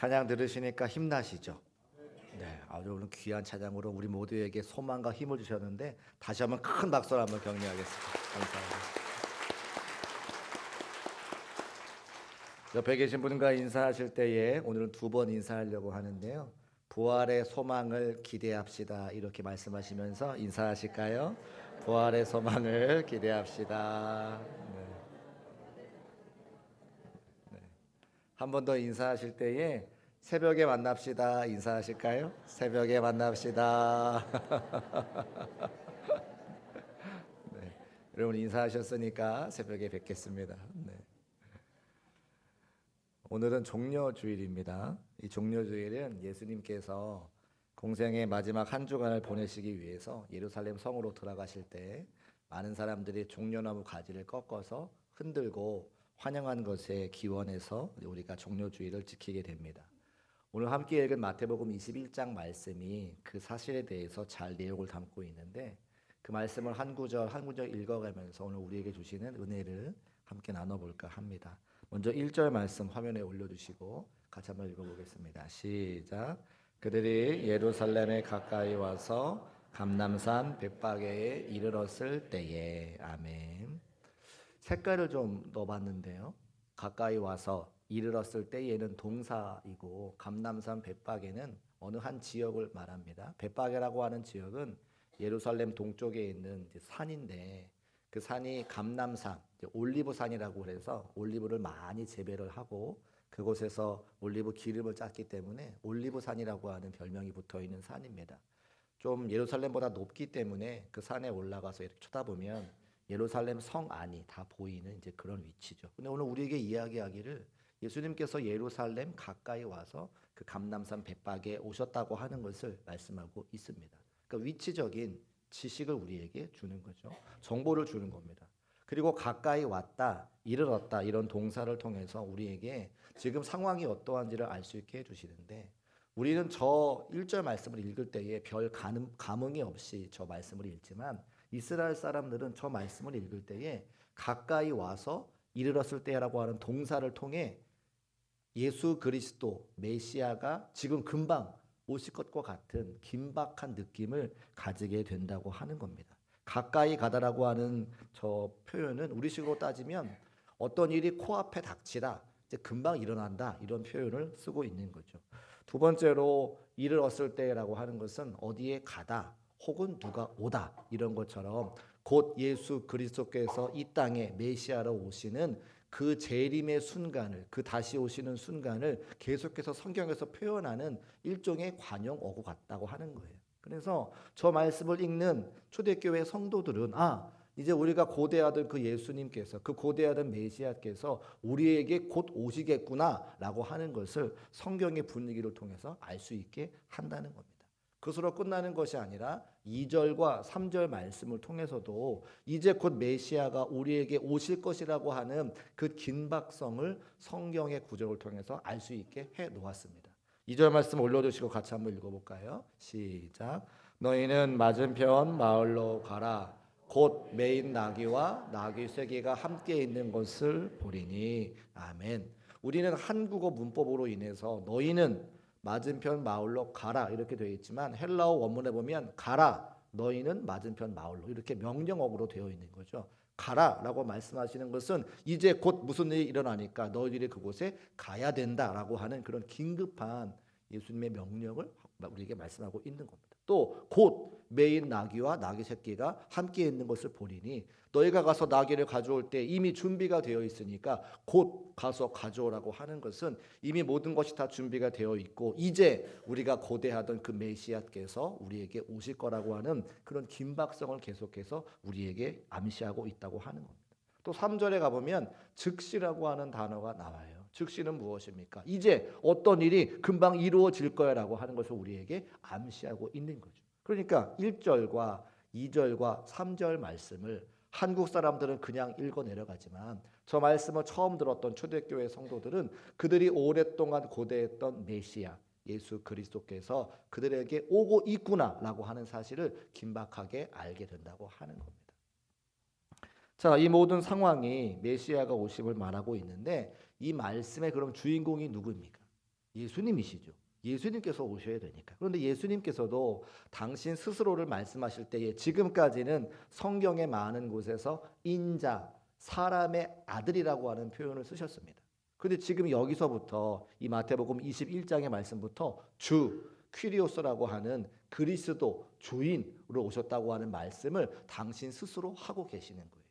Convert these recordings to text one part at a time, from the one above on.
찬양 들으시니까 힘나시죠? 네, 아주 오늘 귀한 찬양으로 우리 모두에게 소망과 힘을 주셨는데 다시 한번 큰 박수로 한번 격려하겠습니다. 감사합니다. 옆에 계신 분과 인사하실 때에 오늘은 두 번 인사하려고 하는데요. 부활의 소망을 기대합시다 이렇게 말씀하시면서 인사하실까요? 부활의 소망을 기대합시다. 네. 한 번 더 인사하실 때에 새벽에 만납시다 인사하실까요? 새벽에 만납시다. 네. 여러분 인사하셨으니까 새벽에 뵙겠습니다. 네. 오늘은 종려주일입니다. 이 종려주일은 예수님께서 공생의 마지막 한 주간을 보내시기 위해서 예루살렘 성으로 들어가실 때 많은 사람들이 종려나무 가지를 꺾어서 흔들고 환영한 것에 기원해서 우리가 종려주일을 지키게 됩니다. 오늘 함께 읽은 마태복음 21장 말씀이 그 사실에 대해서 잘 내용을 담고 있는데 그 말씀을 한 구절 한 구절 읽어가면서 오늘 우리에게 주시는 은혜를 함께 나눠볼까 합니다. 먼저 1절 말씀 화면에 올려주시고 같이 한번 읽어보겠습니다. 시작. 그들이 예루살렘에 가까이 와서 감람산 벳바게에 이르렀을 때에 아멘. 색깔을 좀 넣어봤는데요. 가까이 와서 이르렀을 때에는 동사이고 감람산 벳바게는 어느 한 지역을 말합니다. 벳바게라고 하는 지역은 예루살렘 동쪽에 있는 산인데 그 산이 감람산, 올리브산이라고 해서 올리브를 많이 재배를 하고 그곳에서 올리브 기름을 짰기 때문에 올리브산이라고 하는 별명이 붙어 있는 산입니다. 좀 예루살렘보다 높기 때문에 그 산에 올라가서 이렇게 쳐다보면 예루살렘 성 안이 다 보이는 이제 그런 위치죠. 근데 오늘 우리에게 이야기하기를 예수님께서 예루살렘 가까이 와서 그 감람산 벳바게에 오셨다고 하는 것을 말씀하고 있습니다. 그러니까 위치적인 지식을 우리에게 주는 거죠. 정보를 주는 겁니다. 그리고 가까이 왔다, 이르렀다 이런 동사를 통해서 우리에게 지금 상황이 어떠한지를 알 수 있게 해주시는데 우리는 저 1절 말씀을 읽을 때에 별 감흥이 없이 저 말씀을 읽지만 이스라엘 사람들은 저 말씀을 읽을 때에 가까이 와서 이르렀을 때라고 하는 동사를 통해 예수 그리스도 메시아가 지금 금방 오실 것과 같은 긴박한 느낌을 가지게 된다고 하는 겁니다. 가까이 가다라고 하는 저 표현은 우리식으로 따지면 어떤 일이 코앞에 닥치다 이제 금방 일어난다 이런 표현을 쓰고 있는 거죠. 두 번째로 이르렀을 때라고 하는 것은 어디에 가다 혹은 누가 오다 이런 것처럼 곧 예수 그리스도께서 이 땅에 메시아로 오시는 그 재림의 순간을 그 다시 오시는 순간을 계속해서 성경에서 표현하는 일종의 관용 어구 같다고 하는 거예요. 그래서 저 말씀을 읽는 초대교회 성도들은 이제 우리가 고대하던 그 예수님께서 그 고대하던 메시아께서 우리에게 곧 오시겠구나라고 하는 것을 성경의 분위기를 통해서 알 수 있게 한다는 겁니다. 그것으로 끝나는 것이 아니라 2절과 3절 말씀을 통해서도 이제 곧 메시아가 우리에게 오실 것이라고 하는 그 긴박성을 성경의 구절을 통해서 알 수 있게 해 놓았습니다. 2절 말씀 올려주시고 같이 한번 읽어볼까요? 시작. 너희는 맞은편 마을로 가라. 곧 메인 나귀와 나귀 쇠기가 함께 있는 것을 보리니 아멘. 우리는 한국어 문법으로 인해서 너희는 맞은편 마을로 가라 이렇게 되어 있지만 헬라어 원문에 보면 가라 너희는 맞은편 마을로 이렇게 명령어로 되어 있는 거죠. 가라라고 말씀하시는 것은 이제 곧 무슨 일이 일어나니까 너희들이 그곳에 가야 된다라고 하는 그런 긴급한 예수님의 명령을 우리에게 말씀하고 있는 겁니다. 또 곧 메인 나귀와 나귀 새끼가 함께 있는 것을 보리니 너희가 가서 나귀를 가져올 때 이미 준비가 되어 있으니까 곧 가서 가져오라고 하는 것은 이미 모든 것이 다 준비가 되어 있고 이제 우리가 고대하던 그 메시아께서 우리에게 오실 거라고 하는 그런 긴박성을 계속해서 우리에게 암시하고 있다고 하는 겁니다. 또 3절에 가보면 즉시라고 하는 단어가 나와요. 즉시는 무엇입니까? 이제 어떤 일이 금방 이루어질 거야라고 하는 것을 우리에게 암시하고 있는 거죠. 그러니까 1절과 2절과 3절 말씀을 한국 사람들은 그냥 읽어 내려가지만 저 말씀을 처음 들었던 초대교회 성도들은 그들이 오랫동안 고대했던 메시아 예수 그리스도께서 그들에게 오고 있구나라고 하는 사실을 긴박하게 알게 된다고 하는 겁니다. 자, 이 모든 상황이 메시아가 오심을 말하고 있는데 이 말씀의 그럼 주인공이 누구입니까? 예수님이시죠. 예수님께서 오셔야 되니까. 그런데 예수님께서도 당신 스스로를 말씀하실 때에 지금까지는 성경의 많은 곳에서 인자, 사람의 아들이라고 하는 표현을 쓰셨습니다. 그런데 지금 여기서부터 이 마태복음 21장의 말씀부터 주, 퀴리오스라고 하는 그리스도, 주인으로 오셨다고 하는 말씀을 당신 스스로 하고 계시는 거예요.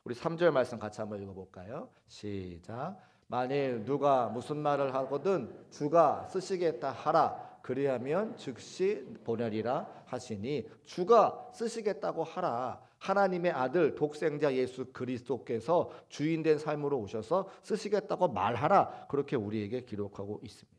우리 3절 말씀 같이 한번 읽어볼까요? 시작. 만일 누가 무슨 말을 하거든 주가 쓰시겠다 하라. 그리하면 즉시 보내리라 하시니 주가 쓰시겠다고 하라. 하나님의 아들 독생자 예수 그리스도께서 주인된 삶으로 오셔서 쓰시겠다고 말하라. 그렇게 우리에게 기록하고 있습니다.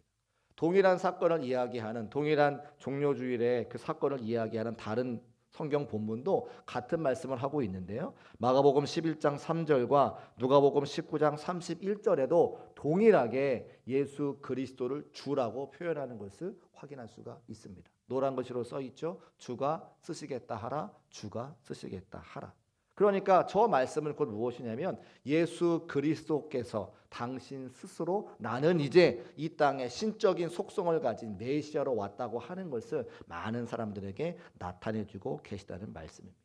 동일한 사건을 이야기하는 동일한 종료주일의 그 사건을 이야기하는 다른 성경 본문도 같은 말씀을 하고 있는데요. 마가복음 11장 3절과 누가복음 19장 31절에도 동일하게 예수 그리스도를 주라고 표현하는 것을 확인할 수가 있습니다. 노란 글씨로 써 있죠. 주가 쓰시겠다 하라. 주가 쓰시겠다 하라. 그러니까 저 말씀은 곧 무엇이냐면 예수 그리스도께서 당신 스스로 나는 이제 이 땅에 신적인 속성을 가진 메시아로 왔다고 하는 것을 많은 사람들에게 나타내주고 계시다는 말씀입니다.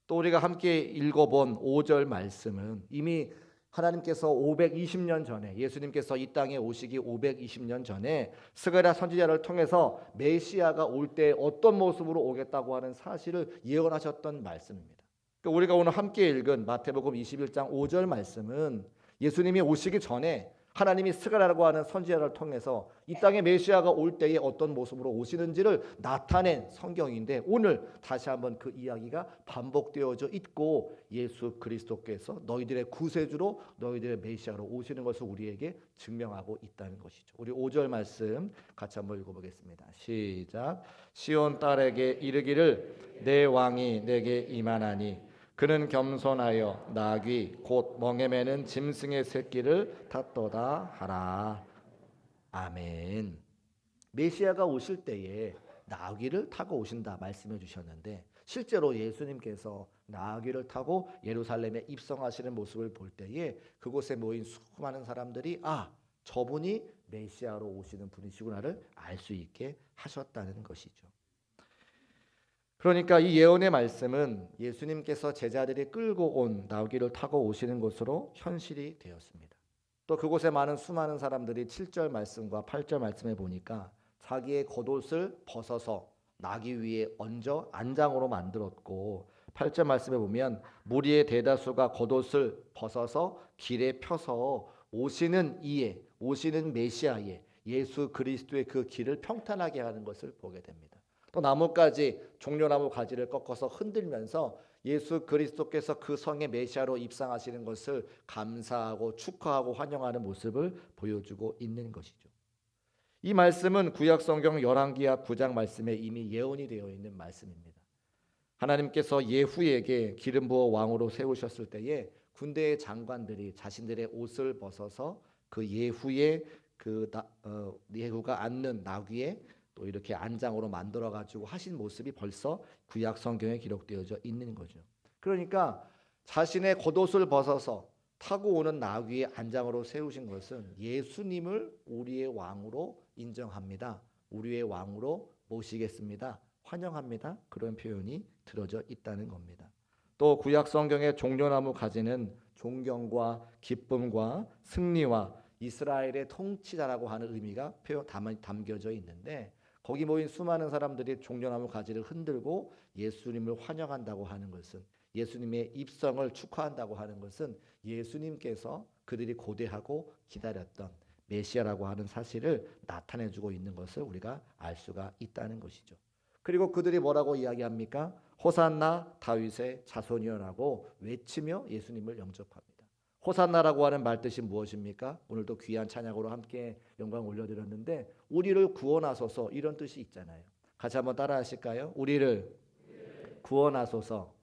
또 우리가 함께 읽어본 5절 말씀은 이미 하나님께서 520년 전에 예수님께서 이 땅에 오시기 520년 전에 스가랴 선지자를 통해서 메시아가 올 때 어떤 모습으로 오겠다고 하는 사실을 예언하셨던 말씀입니다. 우리가 오늘 함께 읽은 마태복음 21장 5절 말씀은 예수님이 오시기 전에 하나님이 스가랴라고 하는 선지자를 통해서 이 땅에 메시아가 올 때에 어떤 모습으로 오시는지를 나타낸 성경인데 오늘 다시 한번 그 이야기가 반복되어져 있고 예수 그리스도께서 너희들의 구세주로 너희들의 메시아로 오시는 것을 우리에게 증명하고 있다는 것이죠. 우리 5절 말씀 같이 한번 읽어보겠습니다. 시작. 시온 딸에게 이르기를 내 왕이 내게 임하나니 그는 겸손하여 나귀 곧 멍에 매는 짐승의 새끼를 탔도다 하라. 아멘. 메시아가 오실 때에 나귀를 타고 오신다 말씀해 주셨는데 실제로 예수님께서 나귀를 타고 예루살렘에 입성하시는 모습을 볼 때에 그곳에 모인 수많은 사람들이 저분이 메시아로 오시는 분이시구나를 알 수 있게 하셨다는 것이죠. 그러니까 이 예언의 말씀은 예수님께서 제자들이 끌고 온 나귀를 타고 오시는 것으로 현실이 되었습니다. 또 그곳에 많은 수많은 사람들이 7절 말씀과 8절 말씀에 보니까 자기의 겉옷을 벗어서 나귀 위에 얹어 안장으로 만들었고 8절 말씀에 보면 무리의 대다수가 겉옷을 벗어서 길에 펴서 오시는 이에 오시는 메시아의 예수 그리스도의 그 길을 평탄하게 하는 것을 보게 됩니다. 또 나뭇가지 종려나무 가지를 꺾어서 흔들면서 예수 그리스도께서 그 성의 메시아로 입상하시는 것을 감사하고 축하하고 환영하는 모습을 보여주고 있는 것이죠. 이 말씀은 구약 성경 열왕기하 9장 말씀에 이미 예언이 되어 있는 말씀입니다. 하나님께서 예후에게 기름 부어 왕으로 세우셨을 때에 군대의 장관들이 자신들의 옷을 벗어서 그 예후의 예후가 앉는 나귀에 또 이렇게 안장으로 만들어 가지고 하신 모습이 벌써 구약 성경에 기록되어져 있는 거죠. 그러니까 자신의 겉옷을 벗어서 타고 오는 나귀의 안장으로 세우신 것은 예수님을 우리의 왕으로 인정합니다. 우리의 왕으로 모시겠습니다. 환영합니다. 그런 표현이 들어져 있다는 겁니다. 또 구약 성경의 종려나무 가지는 존경과 기쁨과 승리와 이스라엘의 통치자라고 하는 의미가 담겨져 있는데 거기 모인 수많은 사람들이 종려나무 가지를 흔들고 예수님을 환영한다고 하는 것은 예수님의 입성을 축하한다고 하는 것은 예수님께서 그들이 고대하고 기다렸던 메시아라고 하는 사실을 나타내주고 있는 것을 우리가 알 수가 있다는 것이죠. 그리고 그들이 뭐라고 이야기합니까? 호산나 다윗의 자손이여라고 외치며 예수님을 영접합니다. 호산나라고 하는 말뜻이 무엇입니까? 오늘도 귀한 찬양으로 함께 영광 올려드렸는데 우리를 구원하소서 이런 뜻이 있잖아요. 같이 한번 따라하실까요? 우리를 구원하소서.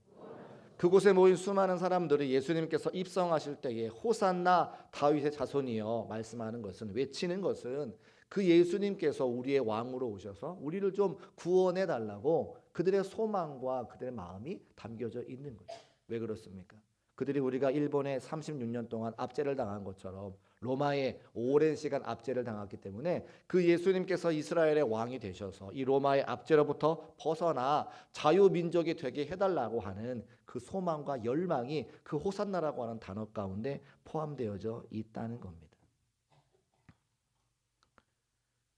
그곳에 모인 수많은 사람들이 예수님께서 입성하실 때에 호산나 다윗의 자손이여 말씀하는 것은 외치는 것은 그 예수님께서 우리의 왕으로 오셔서 우리를 좀 구원해 달라고 그들의 소망과 그들의 마음이 담겨져 있는 거죠. 왜 그렇습니까? 그들이 우리가 일본에 36년 동안 압제를 당한 것처럼 로마의 오랜 시간 압제를 당했기 때문에 그 예수님께서 이스라엘의 왕이 되셔서 이 로마의 압제로부터 벗어나 자유민족이 되게 해달라고 하는 그 소망과 열망이 그 호산나라고 하는 단어 가운데 포함되어져 있다는 겁니다.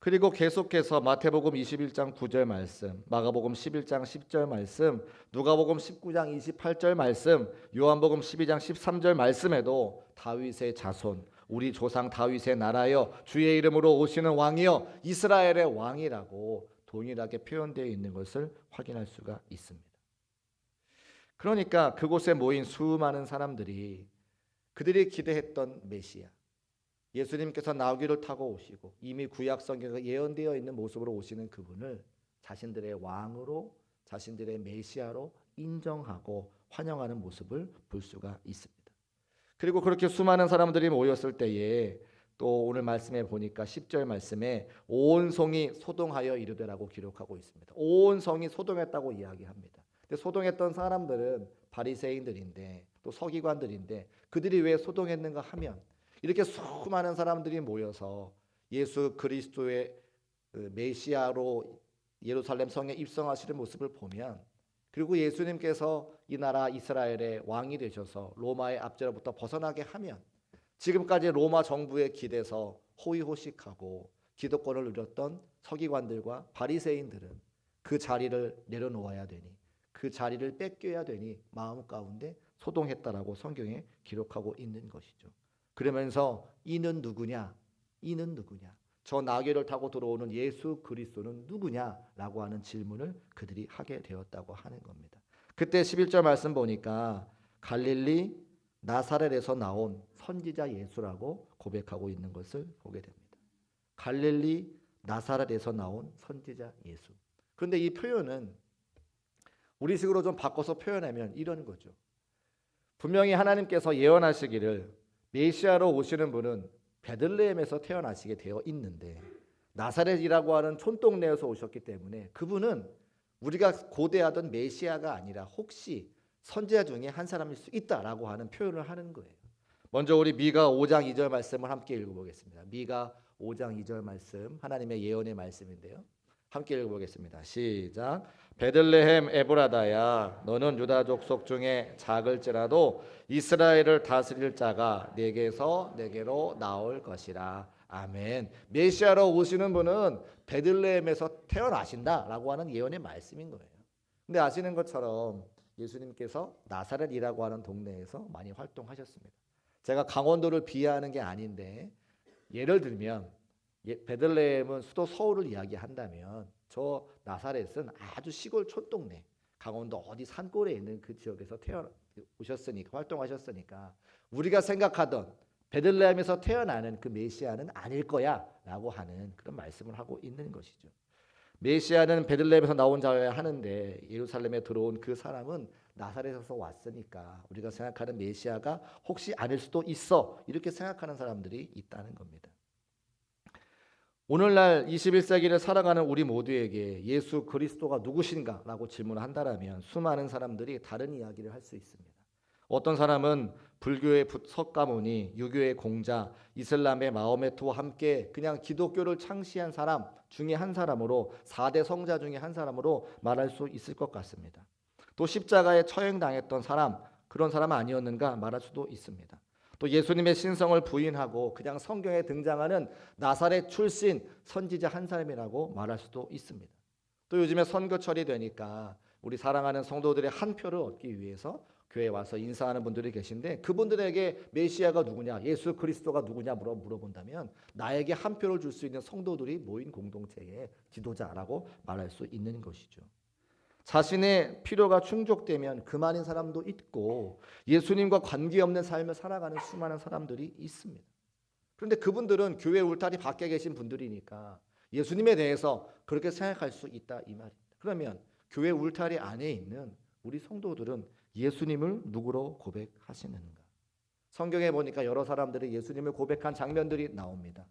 그리고 계속해서 마태복음 21장 9절 말씀, 마가복음 11장 10절 말씀, 누가복음 19장 28절 말씀, 요한복음 12장 13절 말씀에도 다윗의 자손, 우리 조상 다윗의 나라여 주의 이름으로 오시는 왕이여 이스라엘의 왕이라고 동일하게 표현되어 있는 것을 확인할 수가 있습니다. 그러니까 그곳에 모인 수많은 사람들이 그들이 기대했던 메시아, 예수님께서 나귀를 타고 오시고 이미 구약 성경에 예언되어 있는 모습으로 오시는 그분을 자신들의 왕으로, 자신들의 메시아로 인정하고 환영하는 모습을 볼 수가 있습니다. 그리고 그렇게 수많은 사람들이 모였을 때에 또 오늘 말씀에 보니까 10절 말씀에 온 성이 소동하여 이르되라고 기록하고 있습니다. 온 성이 소동했다고 이야기합니다. 근데 소동했던 사람들은 바리새인들인데 또 서기관들인데 그들이 왜 소동했는가 하면 이렇게 수많은 사람들이 모여서 예수 그리스도의 메시아로 예루살렘 성에 입성하시는 모습을 보면, 그리고 예수님께서 이 나라 이스라엘의 왕이 되셔서 로마의 압제로부터 벗어나게 하면 지금까지 로마 정부에 기대서 호의호식하고 기득권을 누렸던 서기관들과 바리새인들은 그 자리를 내려놓아야 되니, 그 자리를 뺏겨야 되니 마음 가운데 소동했다라고 성경에 기록하고 있는 것이죠. 그러면서 이는 누구냐? 이는 누구냐? 저 나귀를 타고 들어오는 예수 그리스도는 누구냐라고 하는 질문을 그들이 하게 되었다고 하는 겁니다. 그때 11절 말씀 보니까 갈릴리 나사렛에서 나온 선지자 예수라고 고백하고 있는 것을 보게 됩니다. 갈릴리 나사렛에서 나온 선지자 예수. 그런데 이 표현은 우리식으로 좀 바꿔서 표현하면 이런 거죠. 분명히 하나님께서 예언하시기를 메시아로 오시는 분은 베들레헴에서 태어나시게 되어 있는데 나사렛이라고 하는 촌동네에서 오셨기 때문에 그분은 우리가 고대하던 메시아가 아니라 혹시 선지자 중에 한 사람일 수 있다라고 하는 표현을 하는 거예요. 먼저 우리 미가 5장 2절 말씀을 함께 읽어보겠습니다. 미가 5장 2절 말씀, 하나님의 예언의 말씀인데요. 함께 읽어보겠습니다. 시작. 베들레헴 에브라다야 너는 유다 족속 중에 작을지라도 이스라엘을 다스릴 자가 네게서 네게로 나올 것이라. 아멘. 메시아로 오시는 분은 베들레헴에서 태어나신다라고 하는 예언의 말씀인 거예요. 근데 아시는 것처럼 예수님께서 나사렛이라고 하는 동네에서 많이 활동하셨습니다. 제가 강원도를 비하하는 게 아닌데 예를 들면 베들레헴은 수도 서울을 이야기한다면 저 나사렛은 아주 시골 촌동네, 강원도 어디 산골에 있는 그 지역에서 태어나셨으니까, 활동하셨으니까 우리가 생각하던 베들레헴에서 태어나는 그 메시아는 아닐 거야 라고 하는 그런 말씀을 하고 있는 것이죠. 메시아는 베들레헴에서 나온 자여야 하는데 예루살렘에 들어온 그 사람은 나사렛에서 왔으니까 우리가 생각하는 메시아가 혹시 아닐 수도 있어, 이렇게 생각하는 사람들이 있다는 겁니다. 오늘날 21세기를 살아가는 우리 모두에게 예수 그리스도가 누구신가 라고 질문을 한다면 수많은 사람들이 다른 이야기를 할 수 있습니다. 어떤 사람은 불교의 석가모니, 유교의 공자, 이슬람의 마호메트와 함께 그냥 기독교를 창시한 사람 중에 한 사람으로, 4대 성자 중에 한 사람으로 말할 수 있을 것 같습니다. 또 십자가에 처형당했던 사람, 그런 사람 아니었는가 말할 수도 있습니다. 또 예수님의 신성을 부인하고 그냥 성경에 등장하는 나사렛 출신 선지자 한 사람이라고 말할 수도 있습니다. 또 요즘에 선거철이 되니까 우리 사랑하는 성도들의 한 표를 얻기 위해서 교회에 와서 인사하는 분들이 계신데 그분들에게 메시아가 누구냐, 예수 그리스도가 누구냐 물어본다면 나에게 한 표를 줄 수 있는 성도들이 모인 공동체의 지도자라고 말할 수 있는 것이죠. 자신의 필요가 충족되면 그만인 사람도 있고 예수님과 관계없는 삶을 살아가는 수많은 사람들이 있습니다. 그런데 그분들은 교회 울타리 밖에 계신 분들이니까 예수님에 대해서 그렇게 생각할 수 있다 이 말입니다. 그러면 교회 울타리 안에 있는 우리 성도들은 예수님을 누구로 고백하시는가? 성경에 보니까 여러 사람들이 예수님을 고백한 장면들이 나옵니다.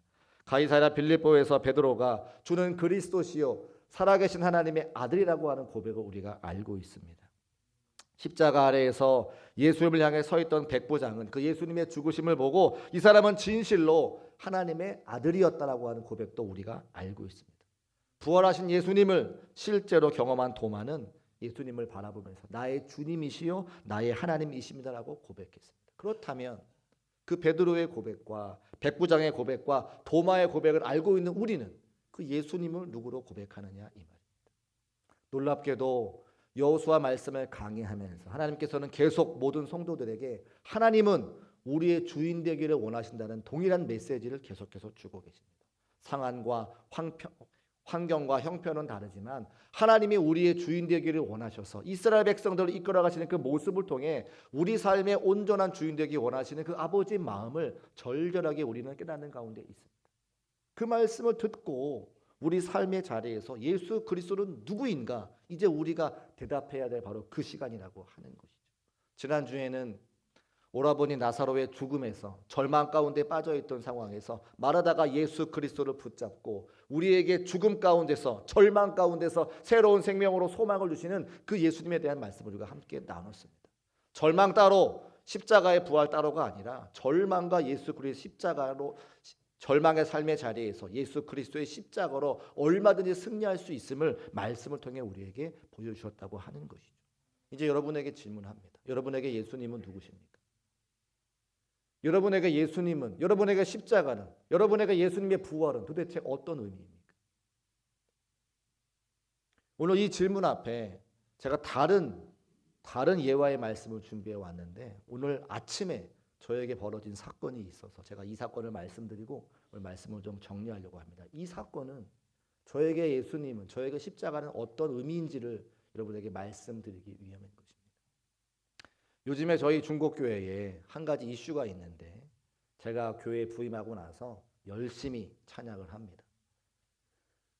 가이사랴 빌립보에서 베드로가 주는 그리스도시요 살아계신 하나님의 아들이라고 하는 고백을 우리가 알고 있습니다. 십자가 아래에서 예수님을 향해 서 있던 백부장은 그 예수님의 죽으심을 보고 이 사람은 진실로 하나님의 아들이었다라고 하는 고백도 우리가 알고 있습니다. 부활하신 예수님을 실제로 경험한 도마는 예수님을 바라보면서 나의 주님이시요 나의 하나님이십니다라고 고백했습니다. 그렇다면 그 베드로의 고백과 백부장의 고백과 도마의 고백을 알고 있는 우리는 그 예수님을 누구로 고백하느냐 이 말입니다. 놀랍게도 여호수아 말씀을 강의하면서 하나님께서는 계속 모든 성도들에게 하나님은 우리의 주인 되기를 원하신다는 동일한 메시지를 계속해서 주고 계십니다. 상황과 환경과 형편은 다르지만 하나님이 우리의 주인 되기를 원하셔서 이스라엘 백성들을 이끌어 가시는 그 모습을 통해 우리 삶의 온전한 주인 되기 원하시는 그 아버지의 마음을 절절하게 우리는 깨닫는 가운데 있습니다. 그 말씀을 듣고 우리 삶의 자리에서 예수 그리스도는 누구인가 이제 우리가 대답해야 될 바로 그 시간이라고 하는 것이죠. 지난주에는 오라버니 나사로의 죽음에서 절망 가운데 빠져있던 상황에서 마르다가 예수 그리스도를 붙잡고 우리에게 죽음 가운데서 절망 가운데서 새로운 생명으로 소망을 주시는 그 예수님에 대한 말씀을 우리가 함께 나눴습니다. 절망 따로 십자가의 부활 따로가 아니라 절망과 예수 그리스도의 십자가로 절망의 삶의 자리에서 예수 그리스도의 십자가로 얼마든지 승리할 수 있음을 말씀을 통해 우리에게 보여주셨다고 하는 것이죠. 이제 여러분에게 질문합니다. 여러분에게 예수님은 누구십니까? 여러분에게 예수님은, 여러분에게 십자가는, 여러분에게 예수님의 부활은 도대체 어떤 의미입니까? 오늘 이 질문 앞에 제가 다른 예화의 말씀을 준비해 왔는데 오늘 아침에 저에게 벌어진 사건이 있어서 제가 이 사건을 말씀드리고 오늘 말씀을 좀 정리하려고 합니다. 이 사건은 저에게 예수님은, 저에게 십자가는 어떤 의미인지를 여러분에게 말씀드리기 위함인 것입니다. 요즘에 저희 중국교회에 한 가지 이슈가 있는데 제가 교회에 부임하고 나서 열심히 찬양을 합니다.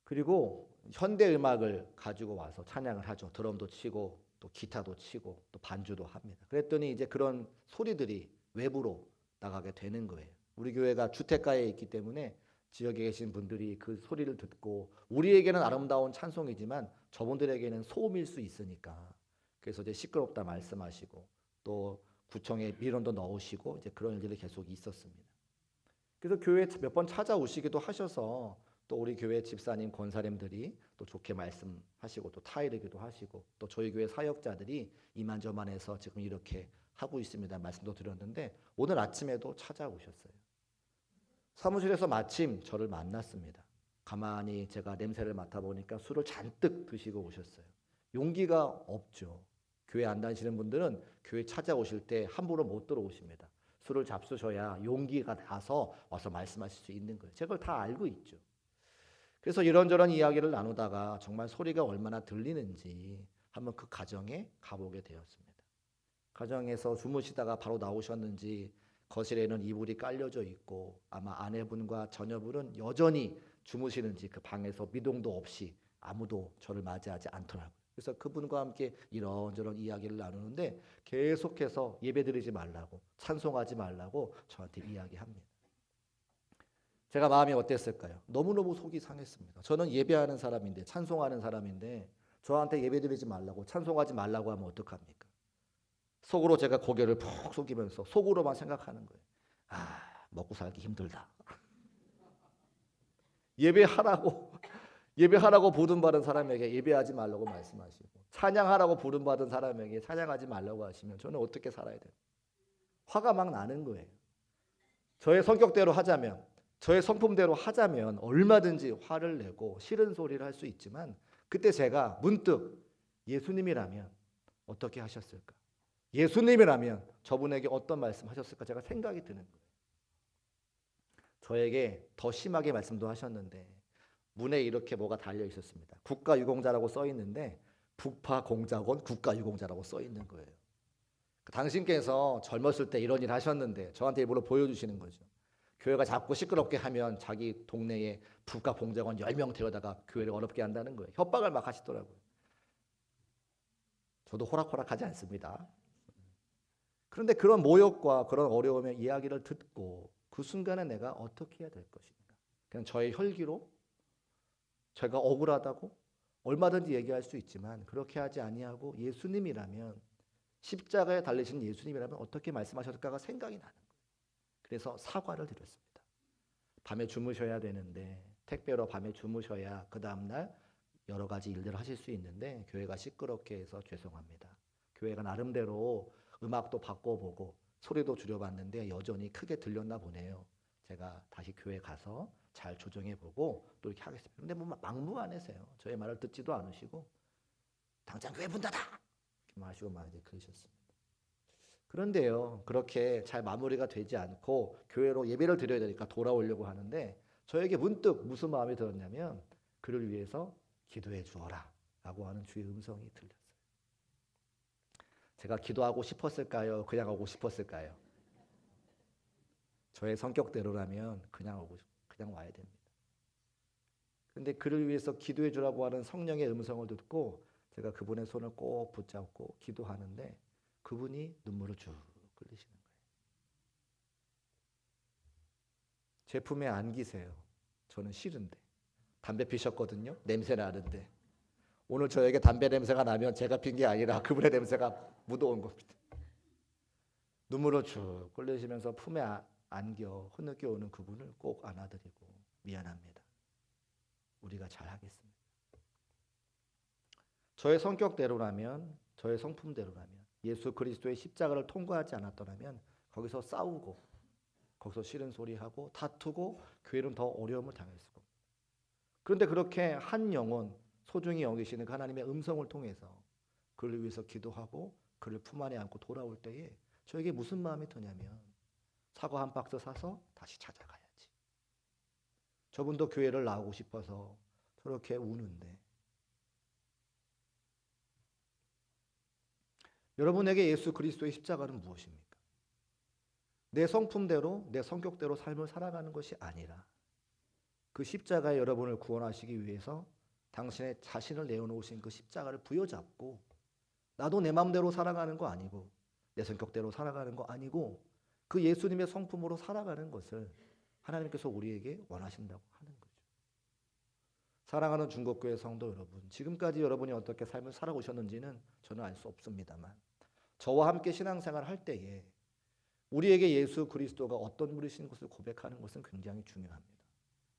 그리고 현대 음악을 가지고 와서 찬양을 하죠. 드럼도 치고 또 기타도 치고 또 반주도 합니다. 그랬더니 이제 그런 소리들이 외부로 나가게 되는 거예요. 우리 교회가 주택가에 있기 때문에 지역에 계신 분들이 그 소리를 듣고 우리에게는 아름다운 찬송이지만 저분들에게는 소음일 수 있으니까 그래서 이제 시끄럽다 말씀하시고 또 구청에 민원도 넣으시고 이제 그런 일들이 계속 있었습니다. 그래서 교회에 몇 번 찾아오시기도 하셔서 또 우리 교회 집사님 권사님들이 또 좋게 말씀하시고 또 타이르기도 하시고 또 저희 교회 사역자들이 이만저만해서 지금 이렇게 하고 있습니다 말씀도 드렸는데 오늘 아침에도 찾아오셨어요. 사무실에서 마침 저를 만났습니다. 가만히 제가 냄새를 맡아보니까 술을 잔뜩 드시고 오셨어요. 용기가 없죠. 교회 안 다니시는 분들은 교회 찾아오실 때 함부로 못 들어오십니다. 술을 잡수셔야 용기가 나서 와서 말씀하실 수 있는 거예요. 제가 그걸 다 알고 있죠. 그래서 이런저런 이야기를 나누다가 정말 소리가 얼마나 들리는지 한번 그 가정에 가보게 되었습니다. 가정에서 주무시다가 바로 나오셨는지 거실에는 이불이 깔려져 있고 아마 아내분과 자녀분은 여전히 주무시는지 그 방에서 미동도 없이 아무도 저를 맞이하지 않더라고요. 그래서 그분과 함께 이런저런 이야기를 나누는데 계속해서 예배드리지 말라고 찬송하지 말라고 저한테 이야기합니다. 제가 마음이 어땠을까요? 너무너무 속이 상했습니다. 저는 예배하는 사람인데 찬송하는 사람인데 저한테 예배드리지 말라고 찬송하지 말라고 하면 어떡합니까? 속으로 제가 고개를 푹 숙이면서 속으로만 생각하는 거예요. 아, 먹고 살기 힘들다. 예배하라고 부름받은 사람에게 예배하지 말라고 말씀하시고 찬양하라고 부름받은 사람에게 찬양하지 말라고 하시면 저는 어떻게 살아야 돼요? 화가 막 나는 거예요. 저의 성격대로 하자면 저의 성품대로 하자면 얼마든지 화를 내고 싫은 소리를 할 수 있지만 그때 제가 문득 예수님이라면 어떻게 하셨을까? 예수님이라면 저분에게 어떤 말씀하셨을까? 제가 생각이 드는 거예요. 저에게 더 심하게 말씀도 하셨는데 문에 이렇게 뭐가 달려 있었습니다. 국가유공자라고 써 있는데 북파공작원 국가유공자라고 써 있는 거예요. 당신께서 젊었을 때 이런 일 하셨는데 저한테 일부러 보여주시는 거죠. 교회가 자꾸 시끄럽게 하면 자기 동네에 북가공작원 10명 데려다가 교회를 어렵게 한다는 거예요. 협박을 막 하시더라고요. 저도 호락호락하지 않습니다. 그런데 그런 모욕과 그런 어려움의 이야기를 듣고 그 순간에 내가 어떻게 해야 될 것인가? 그냥 저의 혈기로 제가 억울하다고 얼마든지 얘기할 수 있지만 그렇게 하지 아니하고 예수님이라면 십자가에 달리신 예수님이라면 어떻게 말씀하셨을까가 생각이 나는 거예요. 그래서 사과를 드렸습니다. 밤에 주무셔야 되는데 택배로 밤에 주무셔야 그 다음날 여러 가지 일들을 하실 수 있는데 교회가 시끄럽게 해서 죄송합니다. 교회가 나름대로 음악도 바꿔보고 소리도 줄여봤는데 여전히 크게 들렸나 보네요. 제가 다시 교회 가서 잘 조정해보고 또 이렇게 하겠습니다. 근데 뭐 막무가내세요. 저의 말을 듣지도 않으시고 당장 교회 문 닫아! 이렇게 마시고 막 이제 그러셨습니다. 그런데요, 그렇게 잘 마무리가 되지 않고 교회로 예배를 드려야 되니까 돌아오려고 하는데 저에게 문득 무슨 마음이 들었냐면 그를 위해서 기도해 주어라 라고 하는 주의 음성이 들렸어요. 제가 기도하고 싶었을까요? 그냥 오고 싶었을까요? 저의 성격대로라면 그냥 와야 됩니다. 그런데 그를 위해서 기도해 주라고 하는 성령의 음성을 듣고 제가 그분의 손을 꼭 붙잡고 기도하는데 그분이 눈물을 쭉 흘리시는 거예요. 제 품에 안기세요. 저는 싫은데. 담배 피셨거든요. 냄새 나는데. 오늘 저에게 담배 냄새가 나면 제가 핀 게 아니라 그분의 냄새가 묻어온 겁니다. 눈물을 쭉 흘리시면서 품에 안겨 흐느껴 오는 그분을 꼭 안아드리고 미안합니다. 우리가 잘하겠습니다. 저의 성격대로라면, 저의 성품대로라면, 예수 그리스도의 십자가를 통과하지 않았더라면 거기서 싸우고 거기서 싫은 소리하고 다투고 교회는 더 어려움을 당했을 겁니다. 그런데 그렇게 한 영혼 소중히 여기시는 그 하나님의 음성을 통해서 그를 위해서 기도하고 그를 품 안에 안고 돌아올 때에 저에게 무슨 마음이 드냐면 사과 한 박스 사서 다시 찾아가야지. 저분도 교회를 나오고 싶어서 저렇게 우는데 여러분에게 예수 그리스도의 십자가는 무엇입니까? 내 성품대로 내 성격대로 삶을 살아가는 것이 아니라 그 십자가에 여러분을 구원하시기 위해서 당신의 자신을 내어놓으신 그 십자가를 부여잡고 나도 내 마음대로 살아가는 거 아니고 내 성격대로 살아가는 거 아니고 그 예수님의 성품으로 살아가는 것을 하나님께서 우리에게 원하신다고 하는 거죠. 사랑하는 중국교회 성도 여러분, 지금까지 여러분이 어떻게 삶을 살아오셨는지는 저는 알 수 없습니다만 저와 함께 신앙생활을 할 때에 우리에게 예수 그리스도가 어떤 분이신 것을 고백하는 것은 굉장히 중요합니다.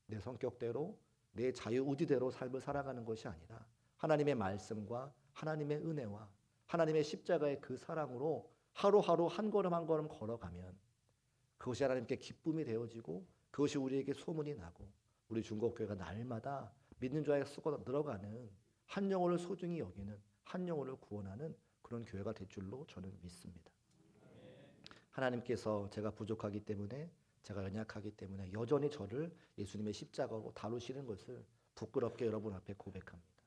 내 성격대로 내 자유의지대로 삶을 살아가는 것이 아니라 하나님의 말씀과 하나님의 은혜와 하나님의 십자가의 그 사랑으로 하루하루 한 걸음 한 걸음 걸어가면 그것이 하나님께 기쁨이 되어지고 그것이 우리에게 소문이 나고 우리 중국교회가 날마다 믿는 자에 쏟아 늘어가는 한 영혼을 소중히 여기는 한 영혼을 구원하는 그런 교회가 될 줄로 저는 믿습니다. 하나님께서 제가 부족하기 때문에 제가 연약하기 때문에 여전히 저를 예수님의 십자가로 다루시는 것을 부끄럽게 여러분 앞에 고백합니다.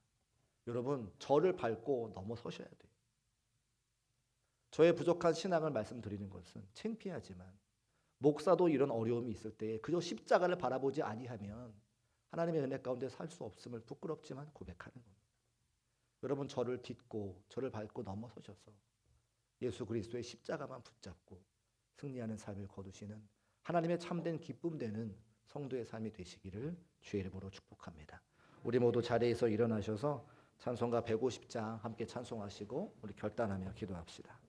여러분 저를 밟고 넘어서셔야 돼요. 저의 부족한 신앙을 말씀드리는 것은 창피하지만 목사도 이런 어려움이 있을 때에 그저 십자가를 바라보지 아니하면 하나님의 은혜 가운데 살 수 없음을 부끄럽지만 고백하는 겁니다. 여러분 저를 딛고 저를 밟고 넘어서셔서 예수 그리스도의 십자가만 붙잡고 승리하는 삶을 거두시는 하나님의 참된 기쁨 되는 성도의 삶이 되시기를 주의 이름으로 축복합니다. 우리 모두 자리에서 일어나셔서 찬송가 150장 함께 찬송하시고 우리 결단하며 기도합시다.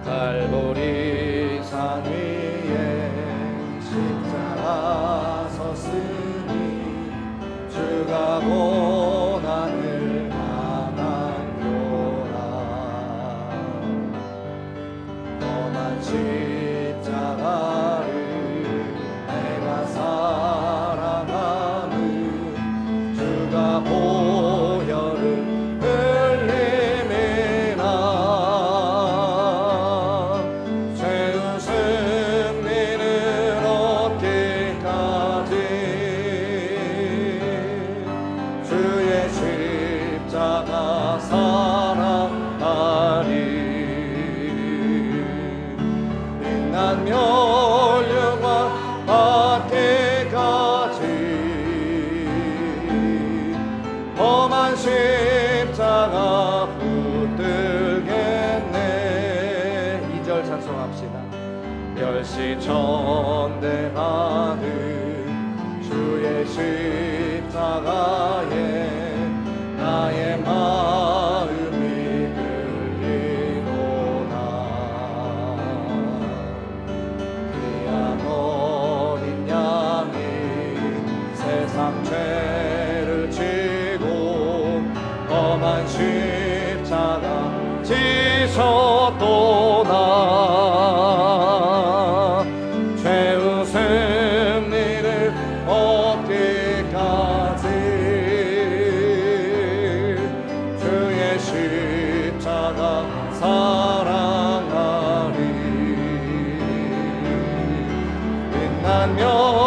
갈보리 산 위에 십자가 섰으니 주가 고난을 당한도다. 험한 십자가를 내가 살아가는 주가 보혈을 멸류관 받기까지 험한 십자가 붙들겠네. 2절 다시 전대받은 주의 십자가에 나의 마음이 들리노라. 귀한 어린 양이 세상 죄를 지고 험한 십자가 지셨도다. 죄의 승리를 얻기까지 주의 십자가 사랑하리. 빛나며